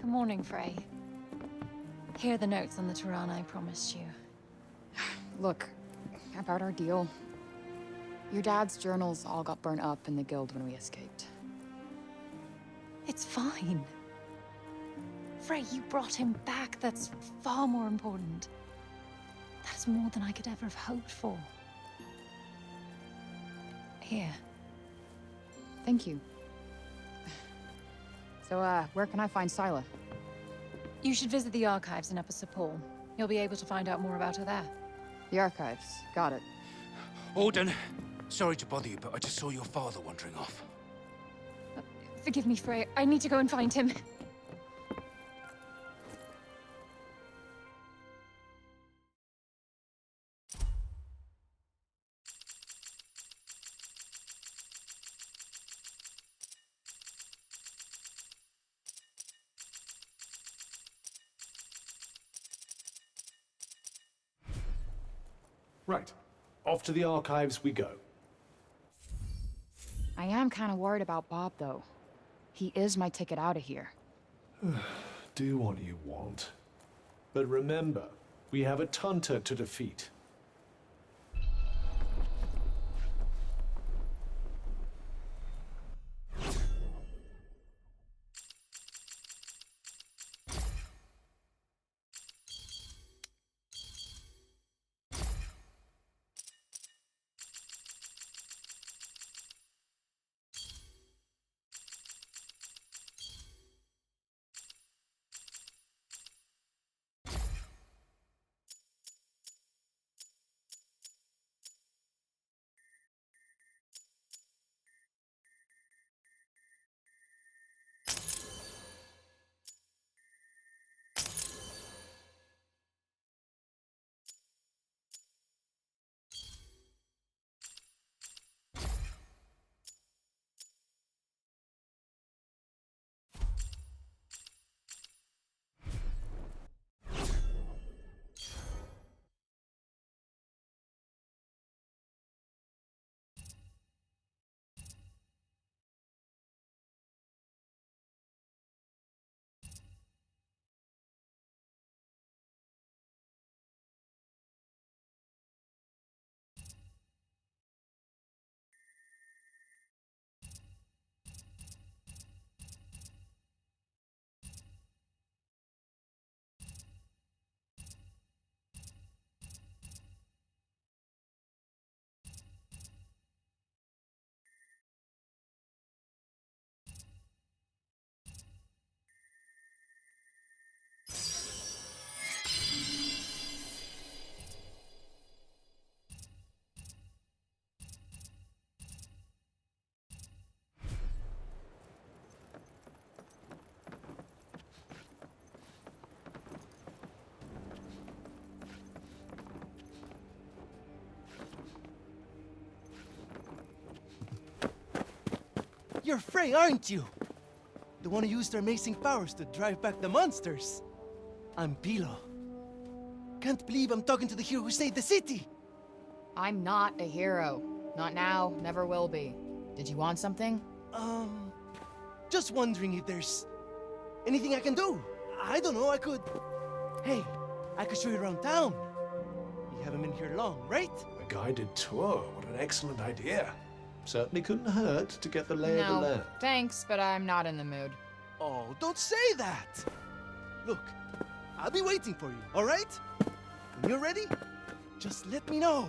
Good morning, Frey. Here are the notes on the Tirana I promised you. Look, about our deal. Your dad's journals all got burnt up in the guild when we escaped. It's fine. Frey, you brought him back. That's far more important. That is more than I could ever have hoped for. Here. Thank you. So, where can I find Scylla? You should visit the archives in Upper Sepul. You'll be able to find out more about her there. The archives. Got it. Alden, sorry to bother you, but I just saw your father wandering off. Forgive me, Frey. I need to go and find him. Right. Off to the archives we go. I am kind of worried about Bob, though. He is my ticket out of here. Do what you want. But remember, we have a Tanta to defeat. You're Frey, aren't you? The one who used her amazing powers to drive back the monsters. I'm Pilo. Can't believe I'm talking to the hero who saved the city! I'm not a hero. Not now, never will be. Did you want something? Just wondering if there's anything I can do. I don't know, I could... Hey, I could show you around town. You haven't been here long, right? A guided tour, what an excellent idea. Certainly couldn't hurt to get the lay of the No, land. thanks, but I'm not in the mood. Oh, don't say that! Look, I'll be waiting for you, all right? When you're ready, just let me know.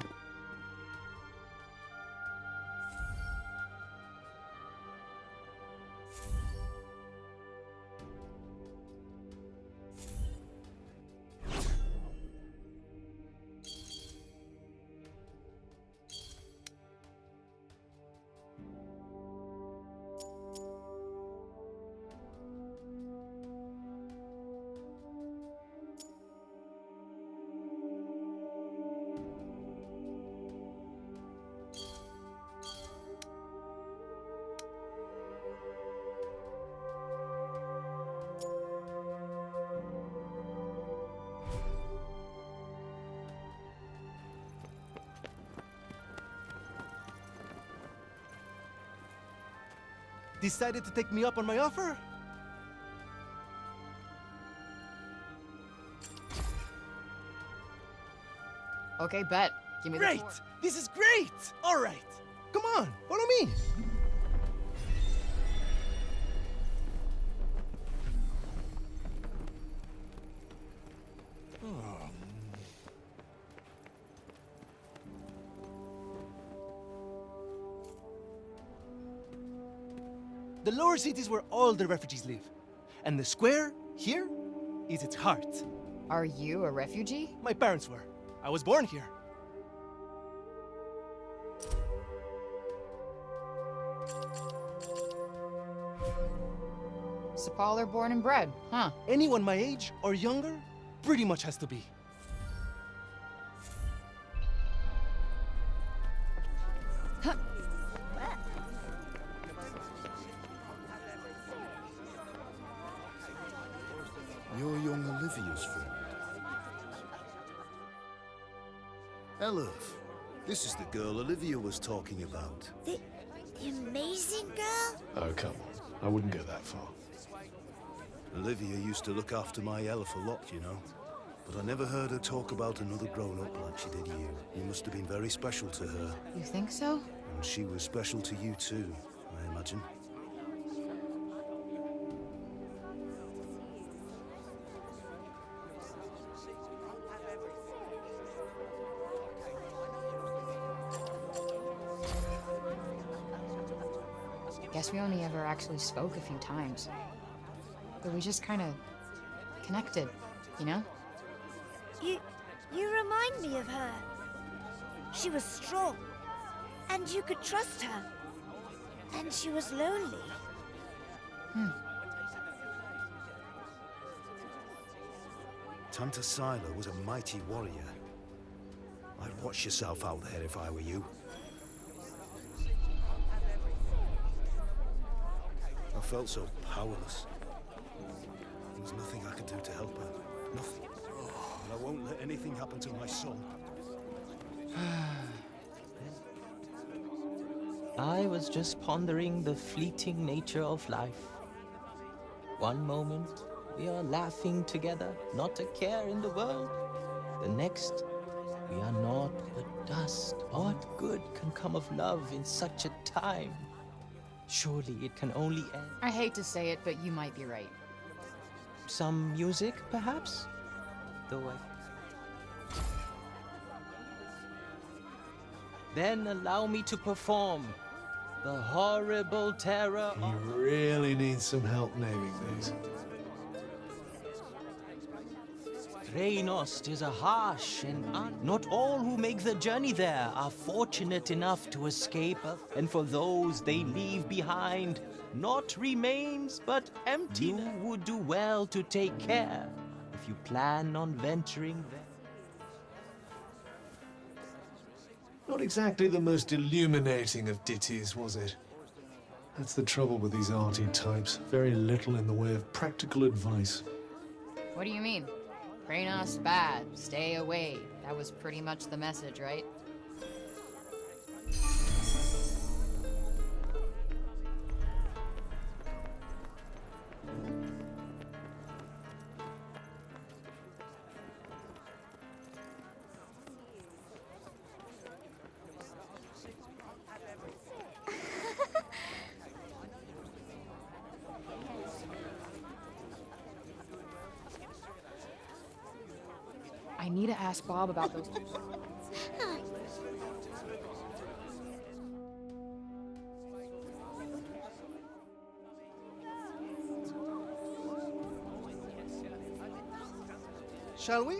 Decided to take me up on my offer? Okay, bet. Give me the Great! tour. This is great! All right. Come on, follow me. The lower city is where all the refugees live. And the square, here, is its heart. Are you a refugee? My parents were. I was born here. Sepal born and bred, huh? Anyone my age or younger pretty much has to be. You're young Olivia's friend. Hello. This is the girl Olivia was talking about. The amazing girl? Oh, come on. I wouldn't go that far. Olivia used to look after my elf a lot, you know. But I never heard her talk about another grown-up like she did you. You must have been very special to her. You think so? And she was special to you too, I imagine. Guess we only ever actually spoke a few times. But we just kind of connected, you know? You remind me of her. She was strong, and you could trust her. And she was lonely. Tantas was a mighty warrior. I'd watch yourself out there if I were you. I felt so powerless. There was nothing I could do to help her. Nothing. Oh, and I won't let anything happen to my son. I was just pondering the fleeting nature of life. One moment, we are laughing together, not a care in the world. The next, we are naught but dust. What good can come of love in such a time? Surely it can only end. I hate to say it, but you might be right. Some music, perhaps? Though Then allow me to perform the horrible terror You of... really need some help naming these. Reynost is a harsh and not all who make the journey there are fortunate enough to escape, and for those they leave behind, not remains but emptiness. You would do well to take care if you plan on venturing there. Not exactly the most illuminating of ditties, was it? That's the trouble with these arty types. Very little in the way of practical advice. What do you mean? Reynos bad, stay away. That was pretty much the message, right? I need to ask Bob about those. Shall we?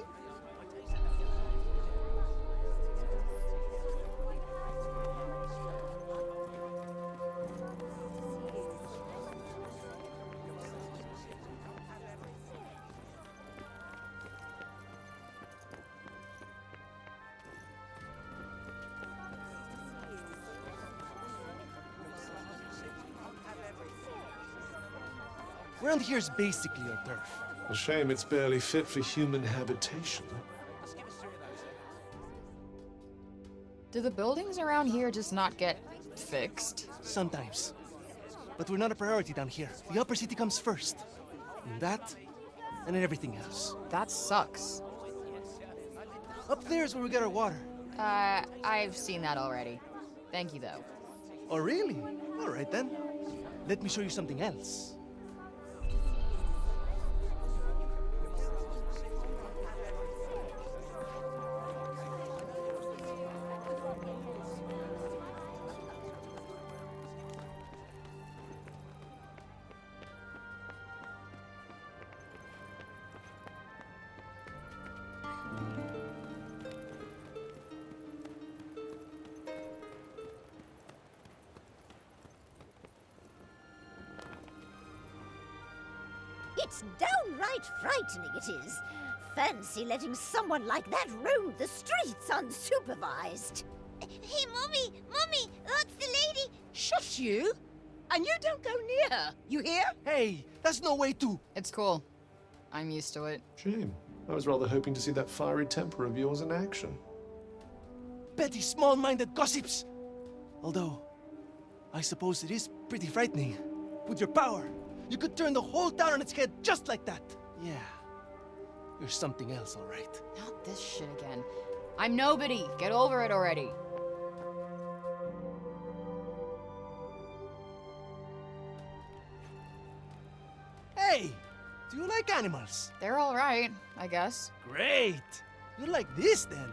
Around here is basically our turf. A shame it's barely fit for human habitation. Do the buildings around here just not get fixed? Sometimes. But we're not a priority down here. The upper city comes first. And that, and then everything else. That sucks. Up there's where we get our water. I've seen that already. Thank you, though. Oh, really? All right, then. Let me show you something else. It's downright frightening, it is. Fancy letting someone like that roam the streets unsupervised. Hey, Mommy! Mommy! That's the lady! Shush you! And you don't go near her, you hear? Hey, that's no way to... It's cool. I'm used to it. Shame. I was rather hoping to see that fiery temper of yours in action. Petty, small-minded gossips! Although, I suppose it is pretty frightening. With your power, you could turn the whole town on its head just like that. Yeah, you're something else, all right. Not this shit again. I'm nobody. Get over it already. Hey, do you like animals? They're all right, I guess. Great! You like this, then?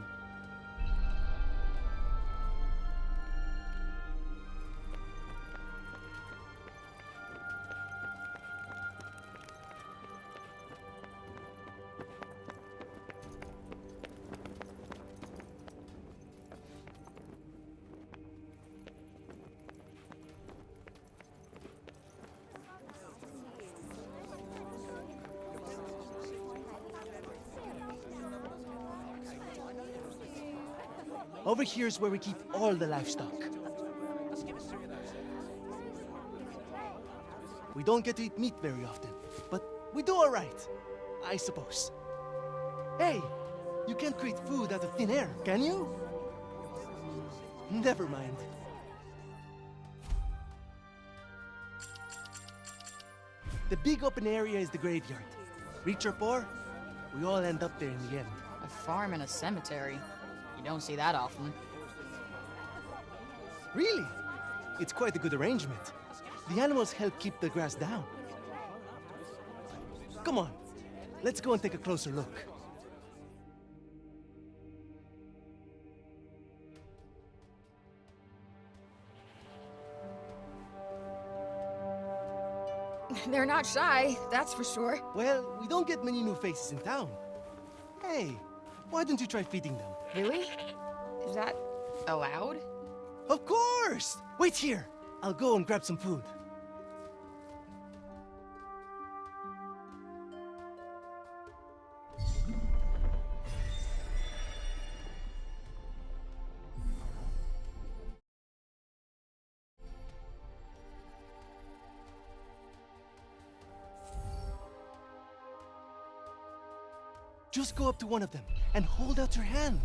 Over here is where we keep all the livestock. We don't get to eat meat very often, but we do all right, I suppose. Hey, you can't create food out of thin air, can you? Never mind. The big open area is the graveyard. Rich or poor, we all end up there in the end. A farm and a cemetery. You don't see that often. Really? It's quite a good arrangement. The animals help keep the grass down. Come on, let's go and take a closer look. They're not shy, that's for sure. Well, we don't get many new faces in town. Hey, why don't you try feeding them? Really? Is that allowed? Of course! Wait here. I'll go and grab some food. Just go up to one of them and hold out your hand.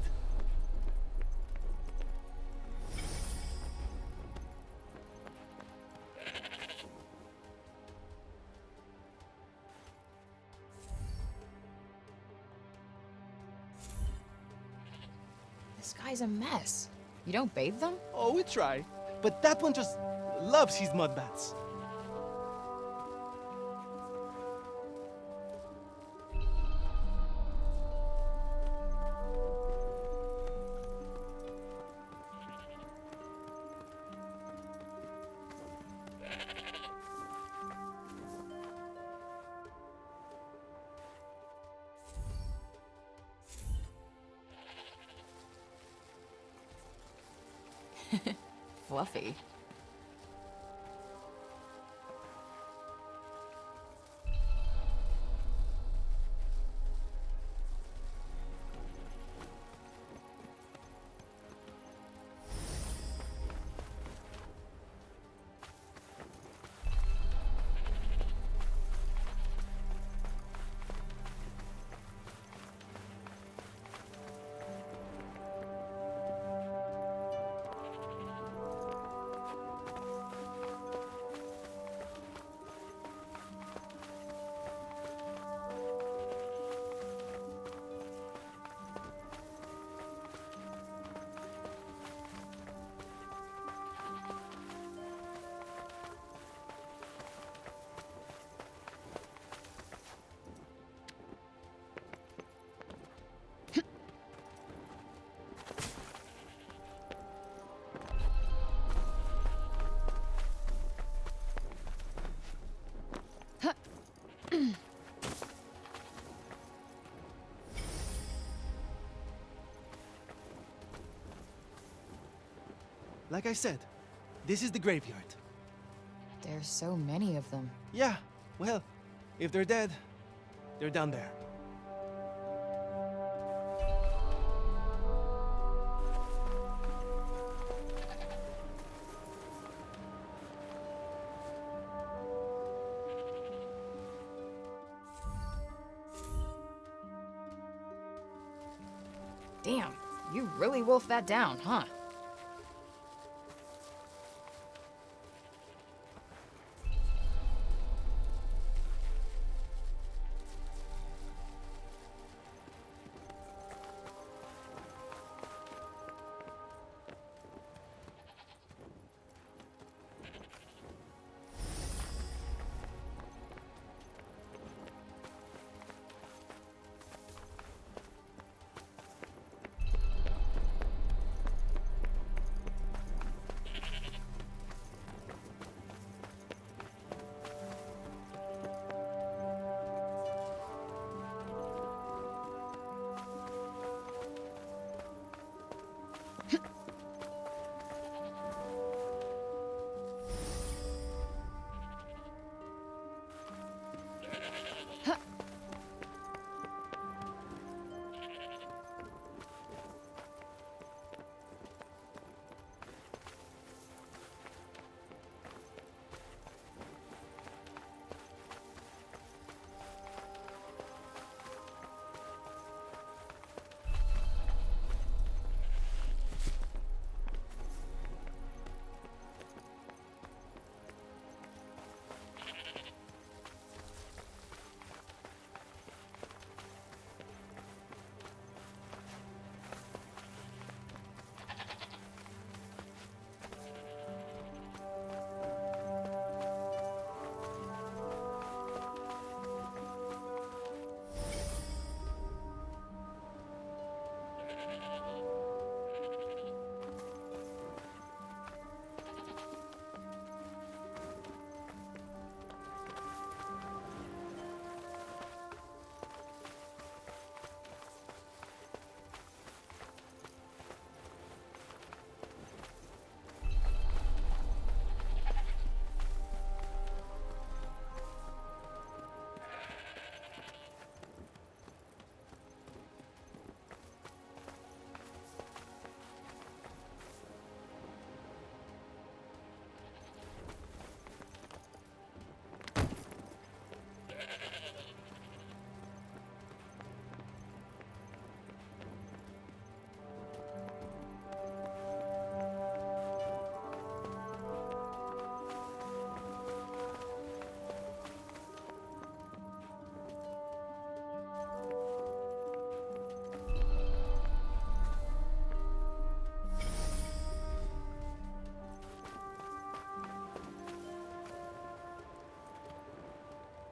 This guy's a mess. You don't bathe them? Oh, we try. But that one just loves his mud baths. Fluffy. Like I said, this is the graveyard. There's so many of them. Yeah, well, if they're dead, they're down there. Damn, you really wolfed that down, huh?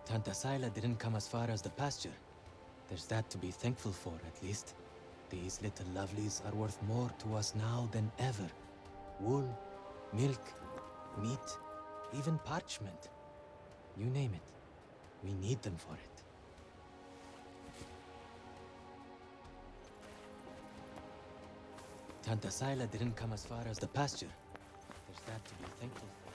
Tantas didn't come as far as the pasture. There's that to be thankful for, at least. These little lovelies are worth more to us now than ever. Wool, milk, meat, even parchment. You name it. We need them for it. Tantas didn't come as far as the pasture. There's that to be thankful for.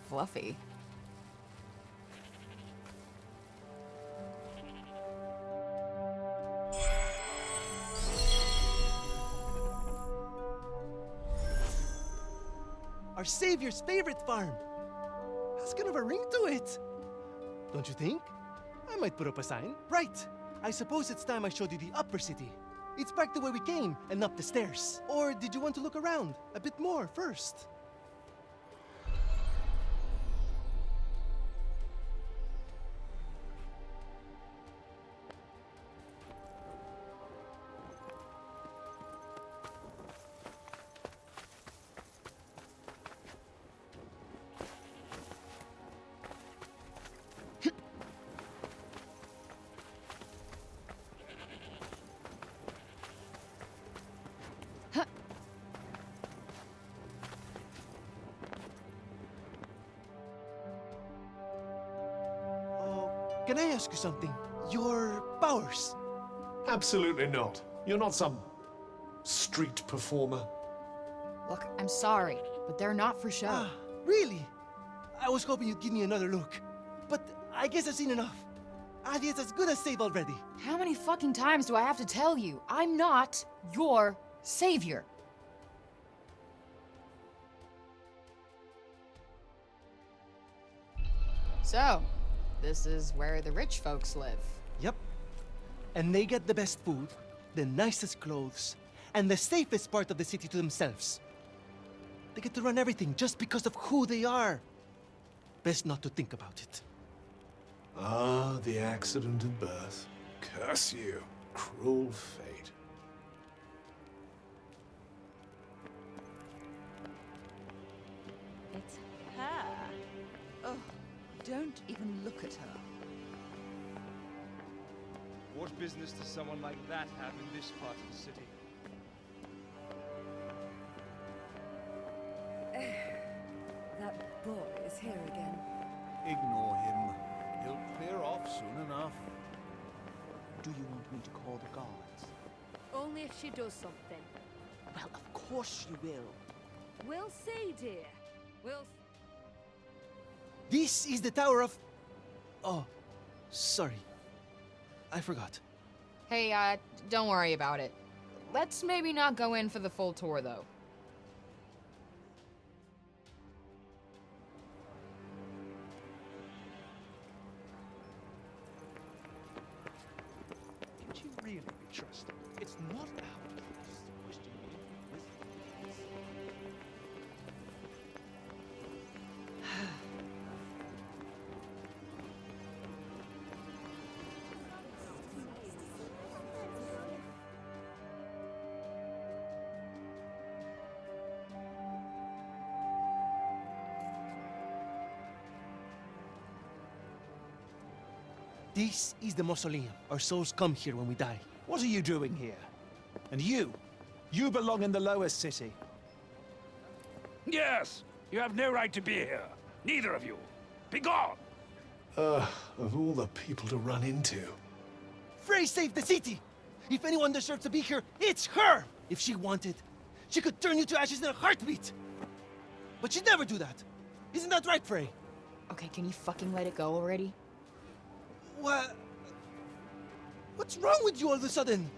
Fluffy. Our savior's favorite farm. Has kind of a ring to it. Don't you think? I might put up a sign. Right. I suppose it's time I showed you the upper city. It's back the way we came and up the stairs. Or did you want to look around a bit more first? Can I ask you something? Your powers? Absolutely not. You're not some street performer. Look, I'm sorry, but they're not for show. Ah, really? I was hoping you'd give me another look. But I guess I've seen enough. Athia's as good as safe already. How many fucking times do I have to tell you? I'm not your savior. So, this is where the rich folks live. Yep. And they get the best food, the nicest clothes, and the safest part of the city to themselves. They get to run everything just because of who they are. Best not to think about it. Ah, the accident of birth. Curse you, cruel fate. It's her. Oh, don't even look at her. What business does someone like that have in this part of the city? That boy is here again. Ignore him. He'll clear off soon enough. Do you want me to call the guards? Only if she does something. Well, of course you will. We'll see, dear. We'll... This is the Tower of... Oh, sorry. I forgot. Hey, don't worry about it. Let's maybe not go in for the full tour, though. Can she really be trusted? It's not our place to question This is the mausoleum. Our souls come here when we die. What are you doing here? And you? You belong in the lower city. Yes! You have no right to be here. Neither of you. Be gone! Of all the people to run into. Frey saved the city! If anyone deserves to be here, it's her! If she wanted, she could turn you to ashes in a heartbeat! But she'd never do that. Isn't that right, Frey? Okay, can you fucking let it go already? What? What's wrong with you all of a sudden?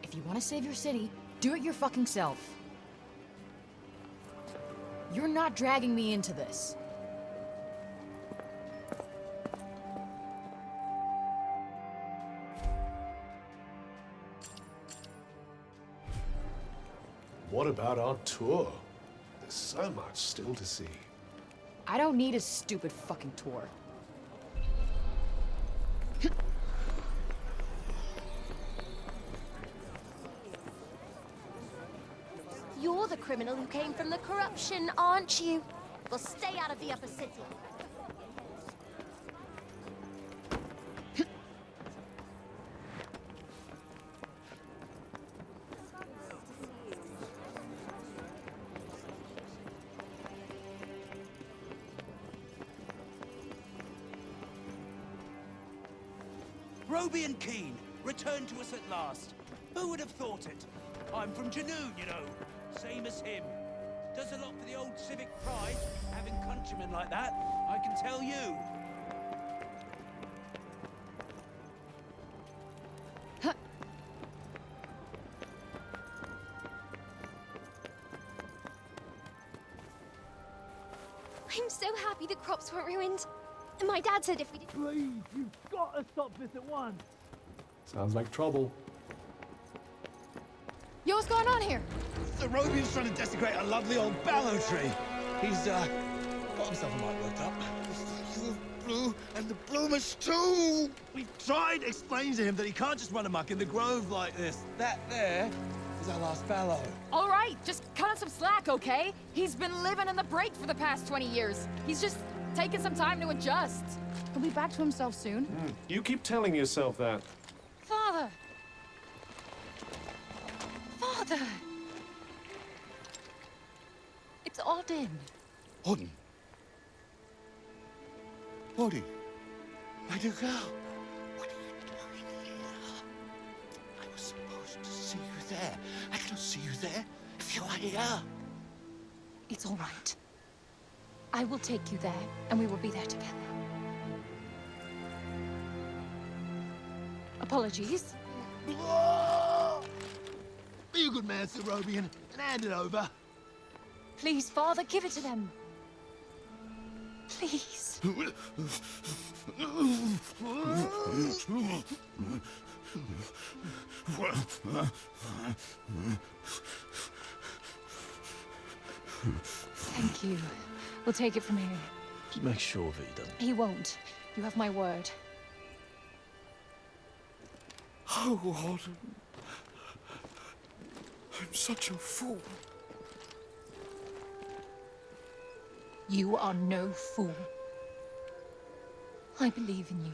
If you want to save your city, do it your fucking self. You're not dragging me into this. What about our tour? There's so much still to see. I don't need a stupid fucking tour. You're the criminal who came from the corruption, aren't you? Well, stay out of the upper city. Roby and Keen, returned to us at last. Who would have thought it? I'm from Janoon, you know. Same as him. Does a lot for the old civic pride, having countrymen like that, I can tell you. I'm so happy the crops weren't ruined. And my dad said if we did... Please, you've got to stop this at once. Sounds like trouble. Yo, what's going on here? The Robian's trying to desecrate a lovely old ballow tree. He's, got himself a mite worked up. You blew, and the bloomers too! We've tried explaining to him that he can't just run amok in the grove like this. That there is our last ballow. All right, just cut him some slack, okay? He's been living in the break for the past 20 years. He's just taking some time to adjust. He'll be back to himself soon. You keep telling yourself that. Father! Father! It's Odin. Odin? Odin? My dear girl, what are you doing here? I was supposed to see you there. I cannot see you there if you are here. It's all right. I will take you there, and we will be there together. Apologies. Be a good man, Sir Robian, and hand it over. Please, Father, give it to them. Please. Thank you. We'll take it from here. Just make sure that he doesn't. He won't. You have my word. Oh, Odin. I'm such a fool. You are no fool. I believe in you.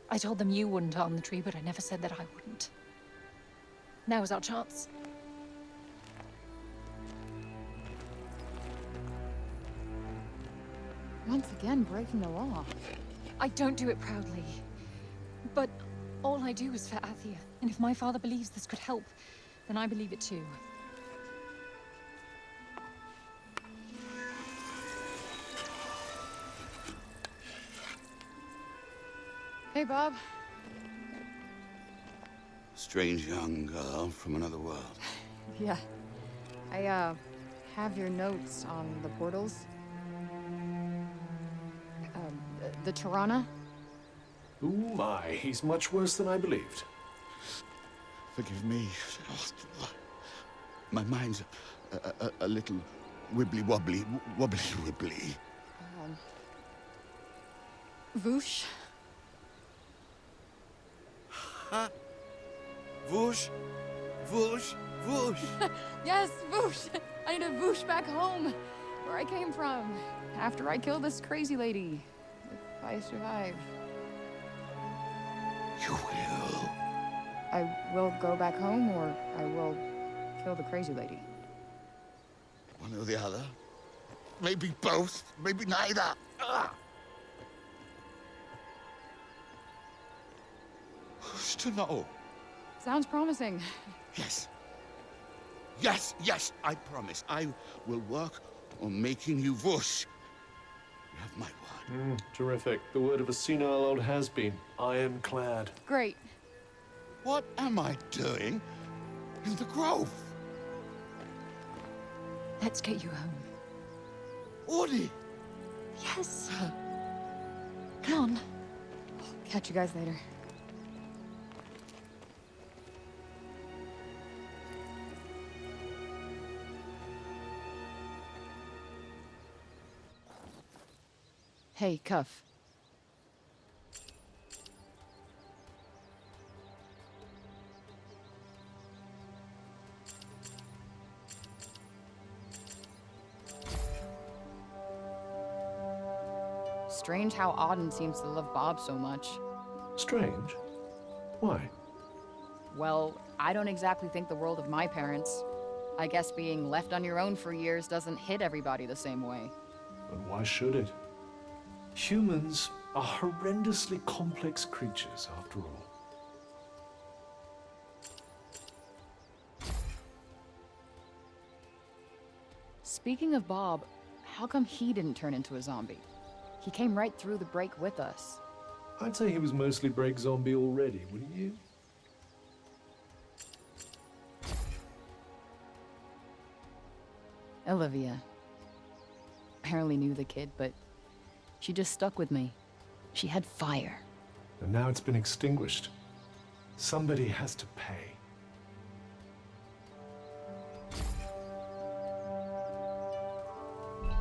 I told them you wouldn't harm the tree, but I never said that I wouldn't. Now is our chance. Once again, breaking the law. I don't do it proudly. But all I do is for Athia. And if my father believes this could help, then I believe it too. Hey, Bob. Strange young girl from another world. Yeah. I, have your notes on the portals. The Tirana? Oh my, he's much worse than I believed. Forgive me. My mind's a little wibbly-wobbly, wobbly-wibbly. Voosh? Huh? Whoosh, whoosh, whoosh. Yes, Voosh! I need to Voosh back home, where I came from, after I killed this crazy lady. If I survive. You will. I will go back home, or I will kill the crazy lady. One or the other. Maybe both, maybe neither. Ah. Who's to know? Sounds promising. Yes. Yes, yes, I promise. I will work on making you whoosh. You have my word. Terrific. The word of a senile old has-been. Ironclad. Great. What am I doing in the grove? Let's get you home. Audie! Yes. Come on. Catch you guys later. Hey, Cuff. Strange how Auden seems to love Bob so much. Strange? Why? Well, I don't exactly think the world of my parents. I guess being left on your own for years doesn't hit everybody the same way. But why should it? Humans are horrendously complex creatures, after all. Speaking of Bob, how come he didn't turn into a zombie? He came right through the break with us. I'd say he was mostly break zombie already, wouldn't you? Olivia. I hardly knew the kid, but she just stuck with me. She had fire. And now it's been extinguished. Somebody has to pay.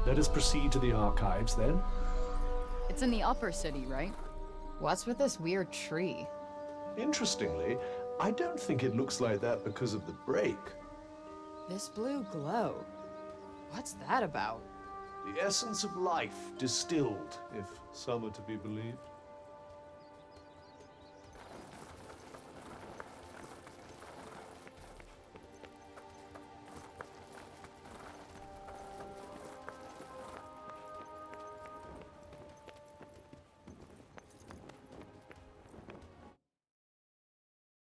Let us proceed to the archives, then. It's in the upper city, right? What's with this weird tree? Interestingly, I don't think it looks like that because of the break. This blue glow. What's that about? The essence of life distilled, if some are to be believed.